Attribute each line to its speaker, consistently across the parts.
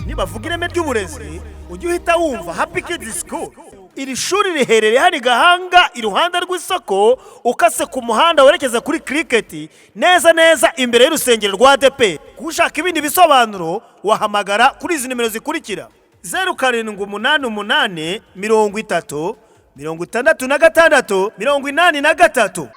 Speaker 1: nibavuga ireme ry'uburezi ujye uhita wumva Happy Kids School. Iri shuri riherereye hari Gahanga iruhande rw'isoko ukase ku muhanda werekeza kuri Cricket neza neza imbere y'urusengero rwa ADP. Kushaka ibindi bisobanuro wahamagara kuri izi nimero zikurikira: 0788 30 66 83.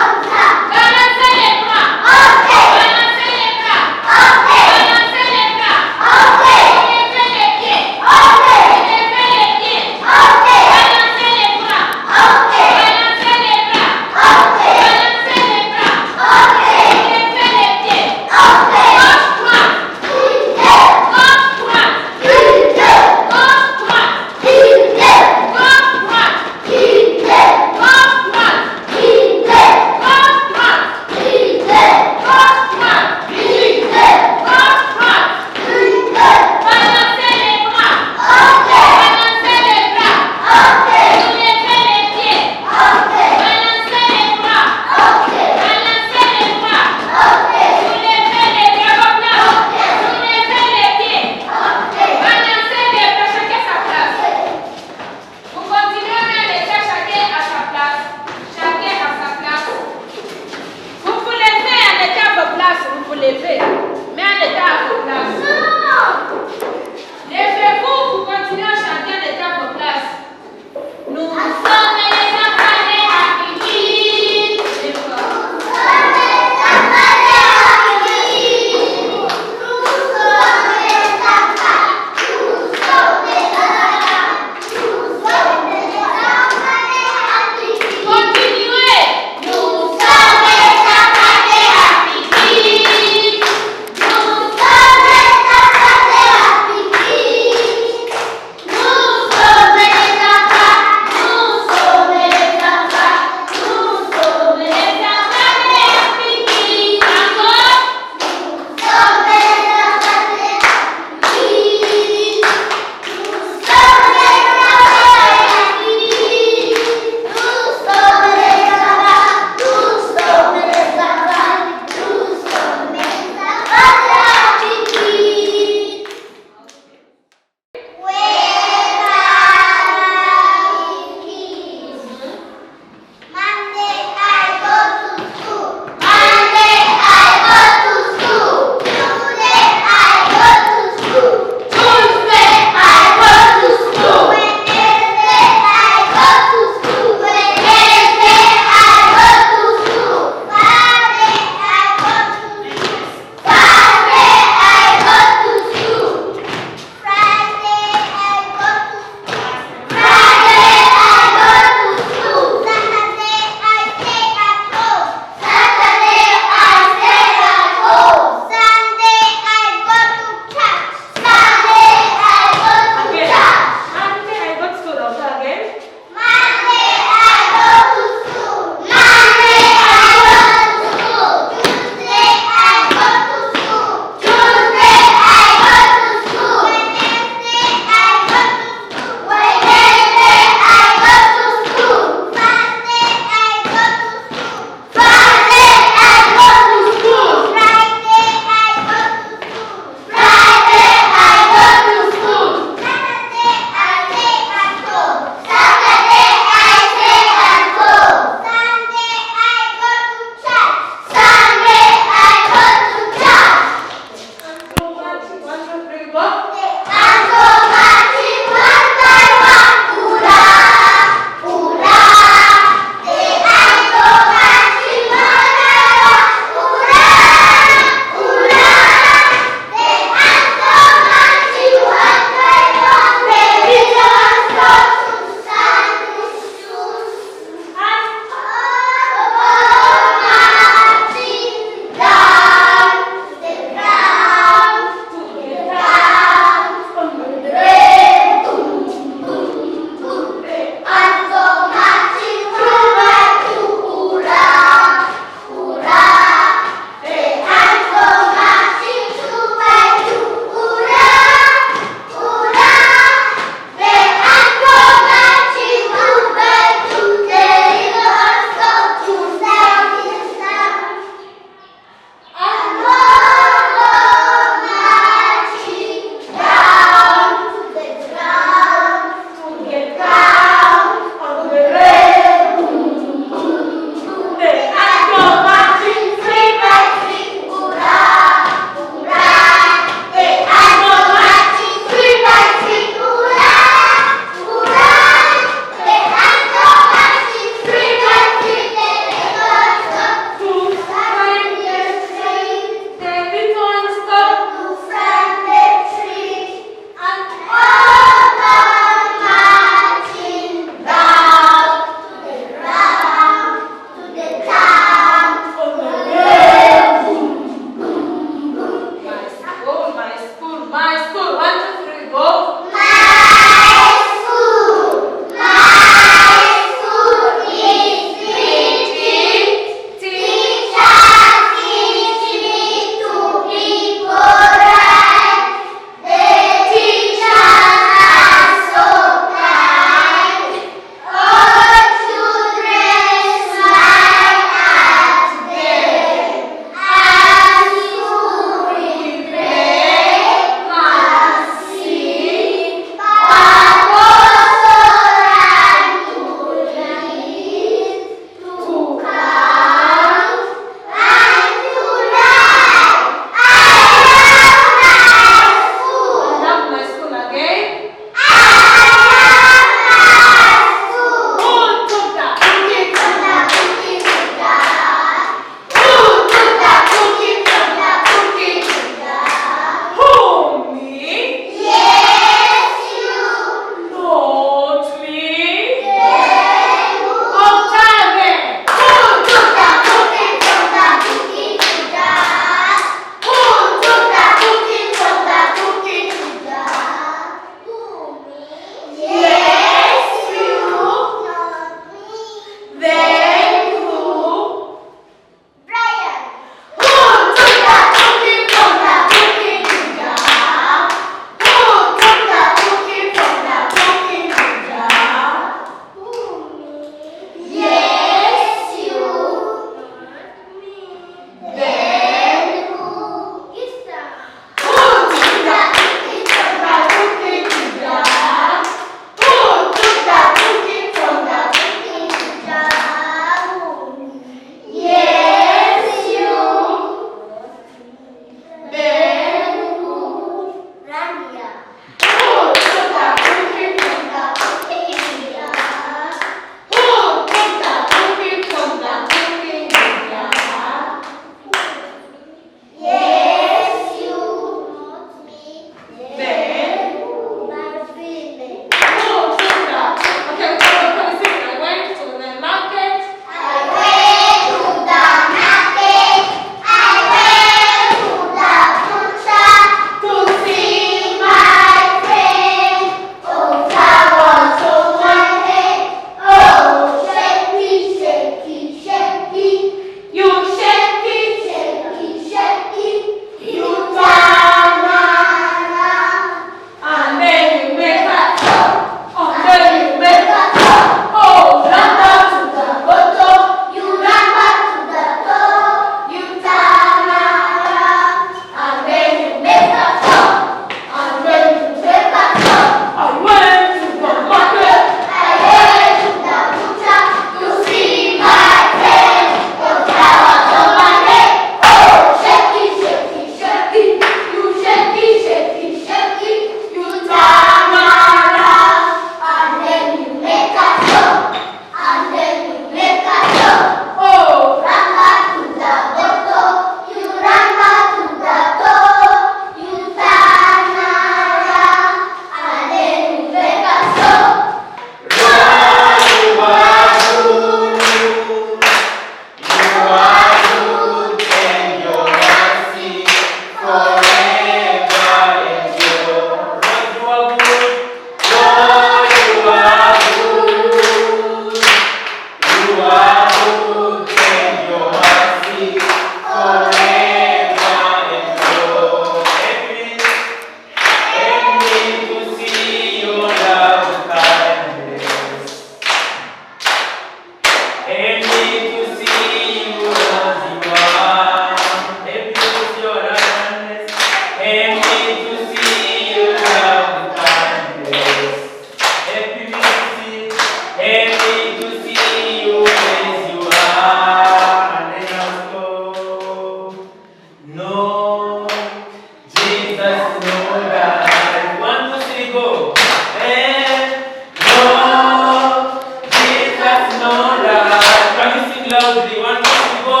Speaker 2: loudly. 1, 2, 3, go.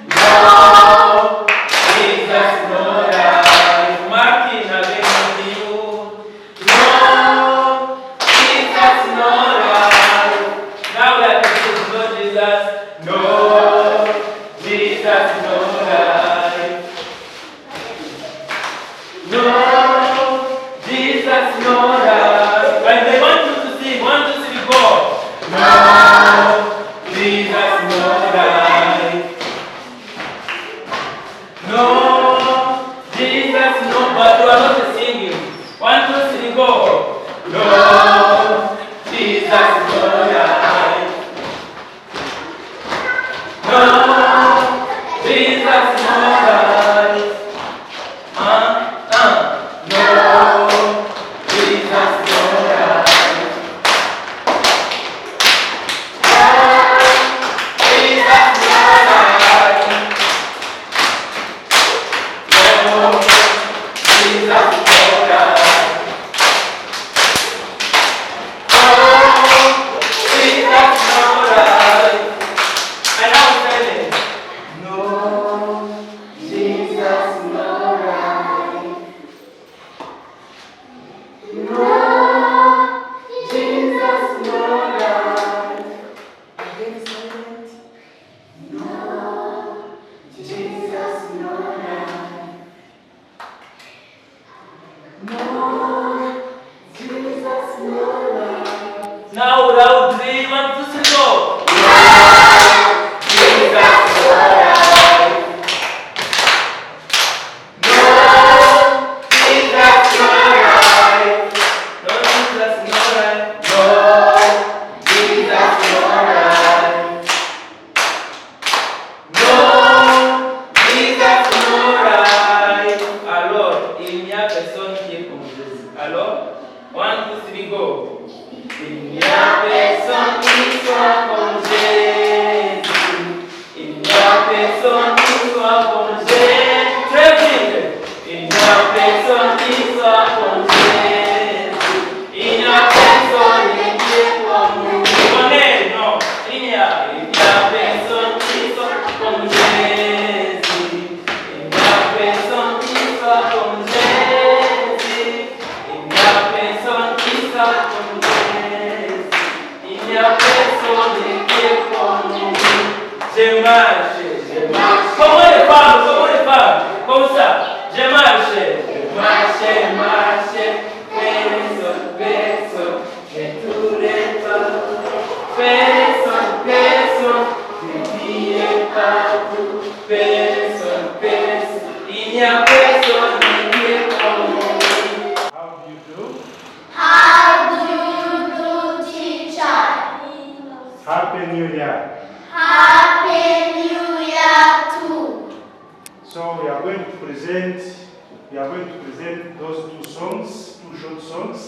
Speaker 2: No, Jesus, no life. Martin, again with you. No, Jesus, no life. Now we are going to know Jesus. No, Jesus, no life. No, Jesus, no life. When they want you to sing, 1, 2, 3, go. No, Jesus, no life. No, Jesus, no, but you are not singing. 1, 2, 3, go. No, Jesus, no life. No, Jesus, no life. No, Jesus, no life. Jesus, no life. No, Jesus, no life. Oh, Jesus, no life. And now say it. No, Jesus, no life. No, Jesus, no life. Again, silent. No, Jesus, no life. No, Jesus, no life. Now loudly, 1, 2, 3, go. Jesus, no life. No, Jesus, no life. No, Jesus, no life. No, Jesus, no life. No, Jesus, no life. Alors, il n'y a personne qui est comme Jésus. Alors, 1, 2, 3, go. Il n'y a personne qui soit comme Jésus. Il n'y a personne qui soit comme Jésus. Très vite. Il n'y a personne qui soit comme Jésus. Il n'y a personne qui est comme nous. Connais, non. Il n'y a personne qui soit comme Jésus. Il n'y a personne qui soit comme Jésus. Il n'y a personne qui soit comme Jésus. Il n'y a personne qui est comme nous. J'ai marché, j'ai marché. Comment les femmes, comme ça. J'ai marché, personne, j'ai tous les pas. Personne, j'ai crié partout. Personne, il n'y a personne qui est comme nous.
Speaker 3: How do you do?
Speaker 4: How do you do, teacher?
Speaker 3: Happy New Year.
Speaker 4: Happy New Year too.
Speaker 3: So we are going to present those two short songs,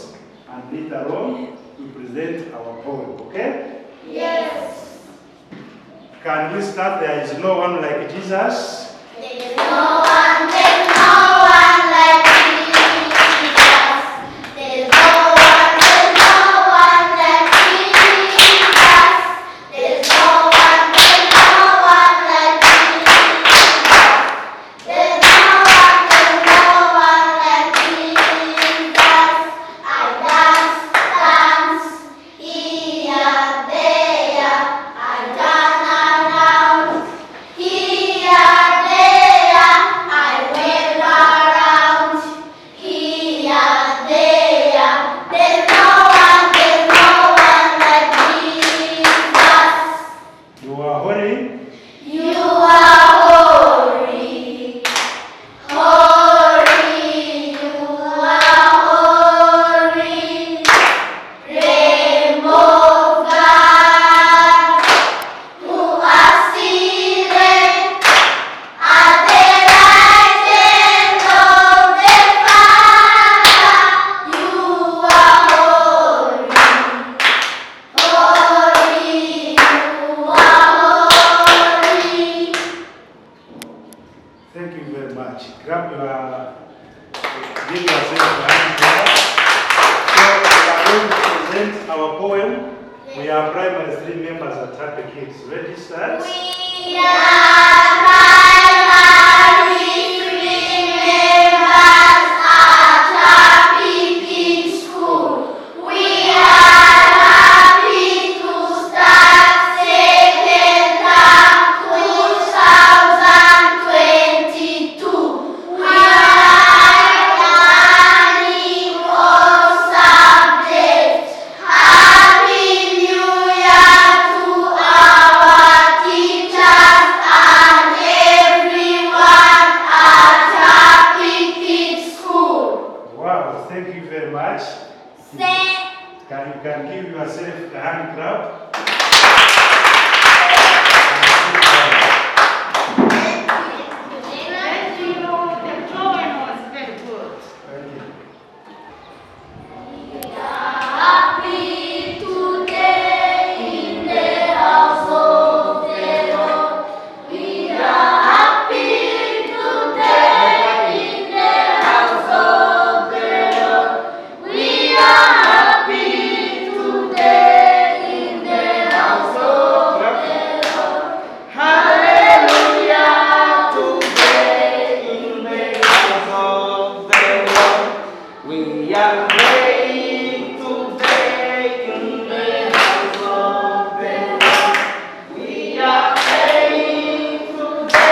Speaker 3: and later on we present our poem. Okay?
Speaker 4: Yes.
Speaker 3: Can we start? There is no one like Jesus.
Speaker 4: There's no one like Jesus. There's no one like Jesus. There's no one like Jesus. There's no one like Jesus. I dance here, there. I turn around here, there. I wave around here, there. There's no one like Jesus.
Speaker 3: You are holy.
Speaker 4: You are holy, holy, you are holy, Lamb of God, who are seated at the right hand of the Father. You are holy, holy, you are holy.
Speaker 3: Thank you very much. Grab your, give yourself a hand there. So we are going to present our poem. We are primary 3 members at Happy Kids. Ready, start?
Speaker 4: We are primary 3 members at Happy Kids School. We are happy to start second term 2022. We are learning all subjects. Happy New Year to our teachers and everyone at Happy Kids School.
Speaker 3: Wow, thank you very much. Can you give yourself a hand clap?
Speaker 5: Thank you. The drawing was very good.
Speaker 3: Thank you.
Speaker 4: We are happy today in the house of the Lord. We are happy today in the house of the Lord. We are happy today in the house of the Lord.
Speaker 2: Hallelujah, today in the house of the Lord. We are praying today in the house of the Lord. We are praying today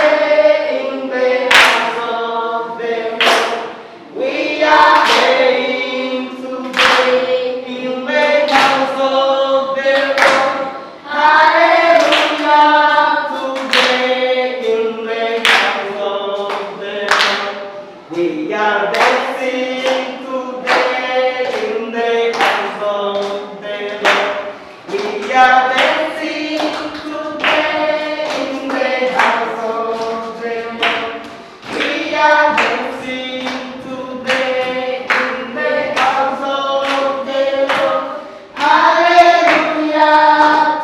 Speaker 2: in the house of the Lord. We are praying today in the house of the Lord. Hallelujah, today in the house of the Lord. We are dancing today in the house of the Lord. We are dancing today in the house of the Lord. We are dancing today in the house of the Lord. Hallelujah,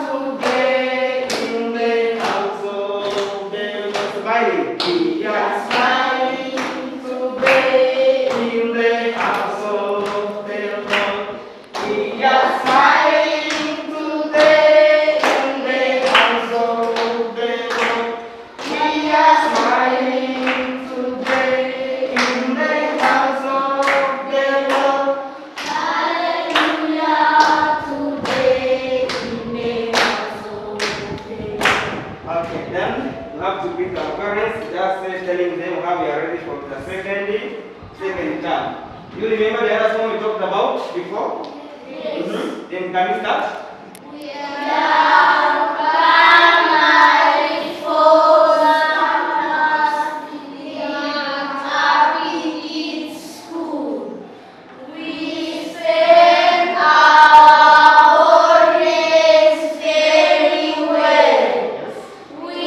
Speaker 2: today in the house of the Lord. Smiling. We are smiling today in the house of the Lord. We are smiling today in the house of the Lord. We are smiling today in the house of the Lord.
Speaker 4: Hallelujah, today in the house of the Lord.
Speaker 2: Okay, then you have to greet our parents, just say, telling them how we are ready for the second term. You remember the other song we talked about before?
Speaker 4: Yes.
Speaker 2: Then can you start?
Speaker 4: We are primary 4 at Happy Kids School. We spend our holidays very well. We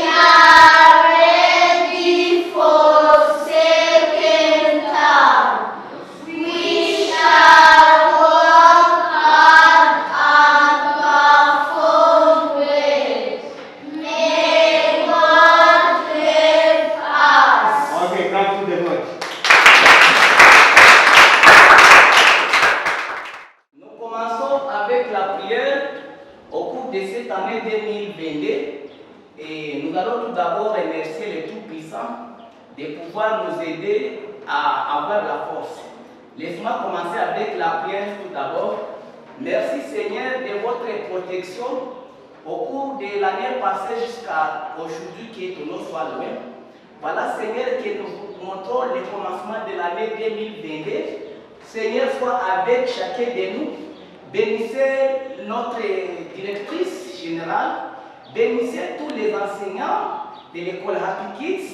Speaker 4: are ready for second term. We shall work hard and perform well. May God help us.
Speaker 2: Okay, clap to the Lord. Nous commençons avec la prière au cours de cette année 2022 et nous allons tout d'abord remercier le Tout-Puissant de pouvoir nous aider à avoir la force. Laisse-moi commencer avec la prière tout d'abord. Merci Seigneur de votre protection au cours de l'année passée jusqu'à aujourd'hui que ton nom soit loué. Voilà Seigneur que nous vous montrons le commencement de l'année 2022. Seigneur, sois avec chacun de nous. Bénissez notre directrice générale. Bénissez tous les enseignants de l'école Happy Kids.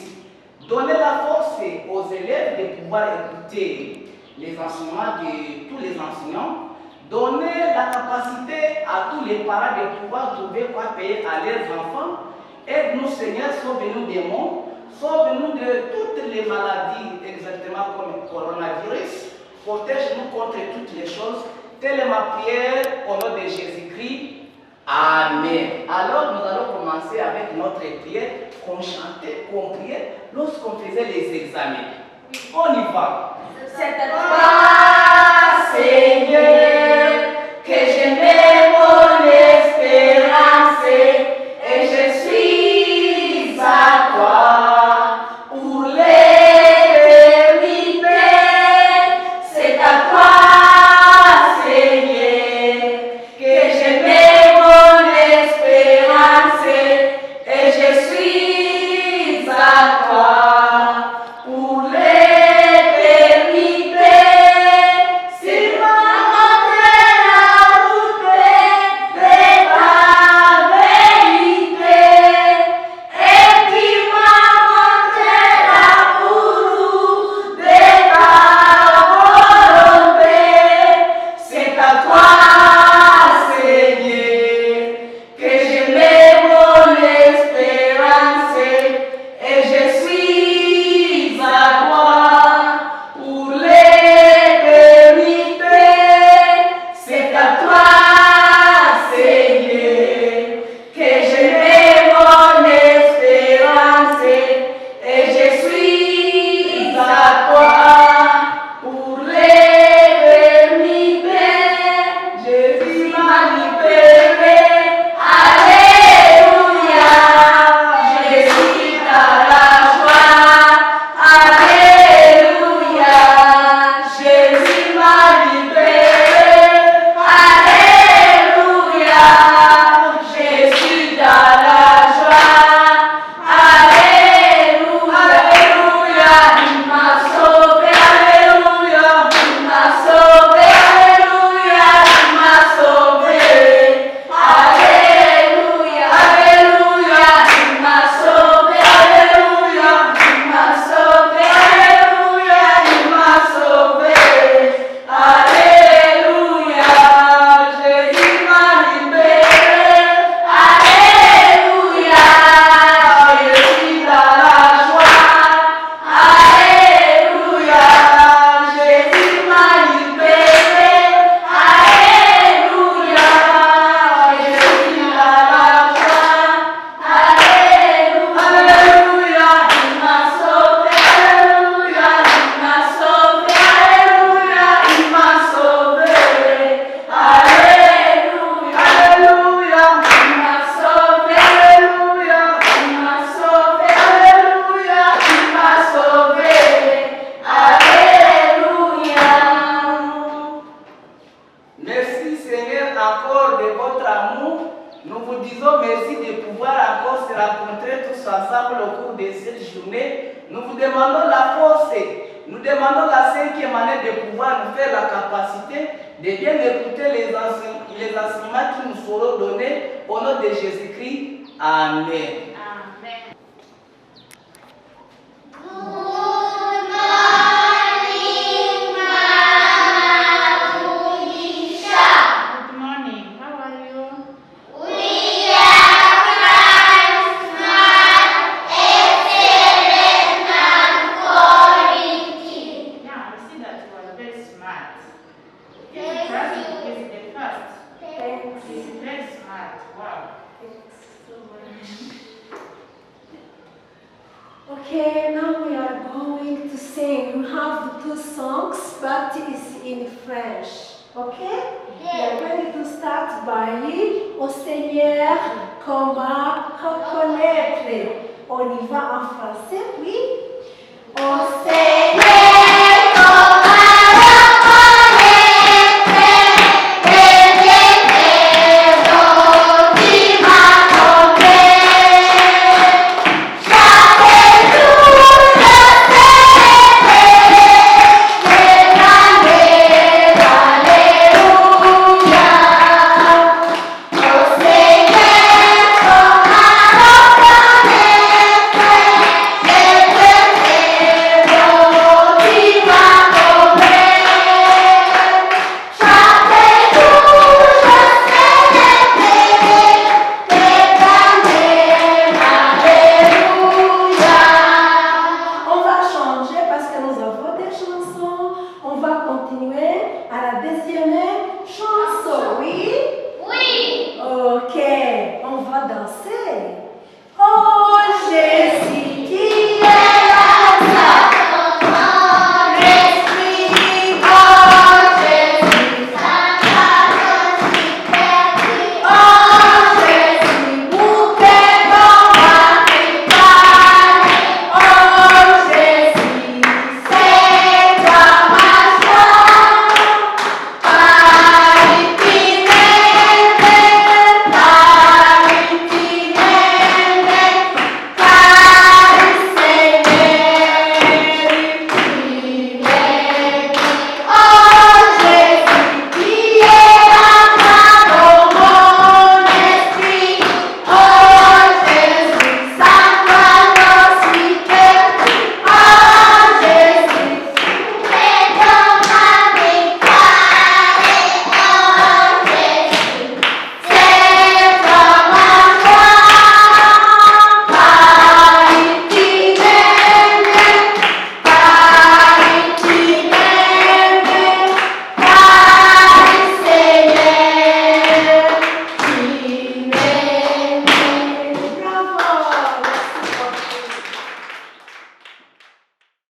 Speaker 2: Donnez la force aux élèves de pouvoir écouter les enseignements de tous les enseignants. Donnez la capacité à tous les parents de pouvoir trouver quoi payer à leurs enfants. Aide-nous Seigneur, sauve-nous des maux. Sauve-nous de toutes les maladies, exactement comme le coronavirus. Protège-nous contre toutes les choses. Telle est ma prière au nom de Jésus-Christ. Amen. Alors nous allons commencer avec notre prière qu'on chantait, qu'on priait lorsqu'on faisait les examens. On y va.
Speaker 4: C'est
Speaker 2: Seigneur, que je me
Speaker 6: à toi pour l'éternité. C'est à toi, Seigneur, que je mets mon espérance et je suis à toi pour l'éternité. C'est moi montrer la route de ta vérité et tu m'as montré la route de ta volonté. C'est à toi, Seigneur, que je mets mon espérance et je suis à toi pour l'éternité. C'est à toi, Seigneur, que je mets mon espérance et je suis à toi pour l'éternité. Jésus m'a libéré, alléluia. Je suis dans la joie, alléluia. Jésus m'a libéré, alléluia. Je suis dans la joie, alléluia. Alléluia, il m'a sauvé, alléluia. Il m'a sauvé, alléluia. Il m'a sauvé, alléluia. Alléluia, il m'a sauvé, alléluia. Il m'a sauvé, alléluia. Il m'a sauvé, alléluia. Jésus m'a libéré, alléluia. Je suis dans la joie, alléluia. Jésus m'a libéré, alléluia. Je suis dans la joie, alléluia. Alléluia, il m'a sauvé, alléluia. Il m'a sauvé, alléluia. Il m'a sauvé, alléluia. Alléluia, il m'a sauvé, alléluia. Il m'a sauvé, alléluia. Il m'a sauvé, alléluia. Merci Seigneur encore de votre amour. Nous vous disons merci de pouvoir encore se rencontrer tous ensemble au cours de cette journée. Nous vous demandons la force, nous demandons la 5e année de pouvoir nous faire la capacité de bien écouter les enseignements qui nous seront donnés au nom de Jésus-Christ. Amen.
Speaker 5: Amen.
Speaker 4: Good morning, Mabunisha.
Speaker 5: Good morning. How are you?
Speaker 4: We are fine, smart, excellent, and quality.
Speaker 5: Yeah, I see that you are very smart.
Speaker 4: Thank
Speaker 5: This
Speaker 4: you.
Speaker 5: class is the first.
Speaker 4: Thanks.
Speaker 5: She's very smart. Wow.
Speaker 7: Okay, now we are going to sing. We have two songs, but it's in French. Okay? We are going to start by Au Seigneur, comment reconnaître. On y va en français, oui? Au Seigneur.